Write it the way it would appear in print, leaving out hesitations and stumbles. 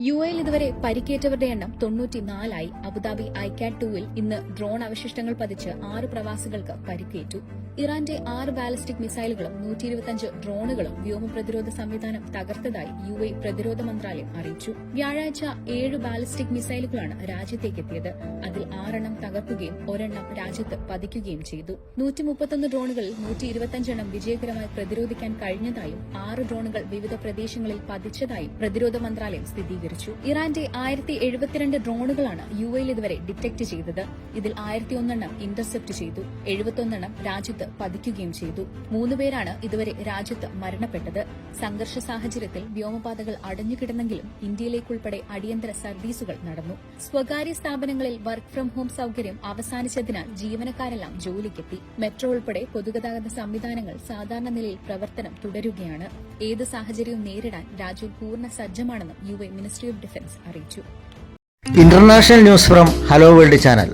യുഎയിൽ ഇതുവരെ പരിക്കേറ്റവരുടെ എണ്ണം 94 അബുദാബി ഐക്യാറ്റ് 2-ൽ ഇന്ന് ഡ്രോൺ അവശിഷ്ടങ്ങൾ പതിച്ച് 6 പ്രവാസികൾക്ക് പരിക്കേറ്റു. ഇറാന്റെ 6 ബാലിസ്റ്റിക് മിസൈലുകളും 125 ഡ്രോണുകളും വ്യോമ പ്രതിരോധ സംവിധാനം തകർത്തതായി യുഎഇ പ്രതിരോധ മന്ത്രാലയം അറിയിച്ചു. വ്യാഴാഴ്ച 7 ബാലിസ്റ്റിക് മിസൈലുകളാണ് രാജ്യത്തേക്കെത്തിയത്. അതിൽ 6 തകർക്കുകയും ഒരെണ്ണം രാജ്യത്ത് പതിക്കുകയും ചെയ്തു. 131 ഡ്രോണുകളിൽ 125 വിജയകരമായി പ്രതിരോധിക്കാൻ കഴിഞ്ഞതായും 6 ഡ്രോണുകൾ വിവിധ പ്രദേശങ്ങളിൽ പതിച്ചതായും പ്രതിരോധ മന്ത്രാലയം സ്ഥിരീകരിച്ചു. ഇറാന്റെ 1072 ഡ്രോണുകളാണ് യുഎയിൽ ഇതുവരെ ഡിറ്റക്ട് ചെയ്തത്. ഇതിൽ 1001 ഇന്റർസെപ്റ്റ് ചെയ്തു. 71 രാജ്യത്ത് പതിക്കുകയും ചെയ്തു. 3 പേരാണ് ഇതുവരെ രാജ്യത്ത് മരണപ്പെട്ടത്. സംഘർഷ സാഹചര്യത്തിൽ വ്യോമപാതകൾ അടഞ്ഞുകിടന്നെങ്കിലും ഇന്ത്യയിലേക്കുൾപ്പെടെ അടിയന്തര സർവീസുകൾ നടന്നു. സ്വകാര്യ സ്ഥാപനങ്ങളിൽ വർക്ക് ഫ്രം ഹോം സൌകര്യം അവസാനിച്ചതിനാൽ ജീവനക്കാരെല്ലാം ജോലിക്കെത്തി. മെട്രോ ഉൾപ്പെടെ പൊതുഗതാഗത സംവിധാനങ്ങൾ സാധാരണ നിലയിൽ പ്രവർത്തനം തുടരുകയാണ്. ഏത് സാഹചര്യവും നേരിടാൻ രാജ്യം പൂർണ്ണ സജ്ജമാണെന്നും യുഎഇ മിനിസ്ട്രി ഓഫ് ഡിഫൻസ് അറിയിച്ചു. International news from hello world channel.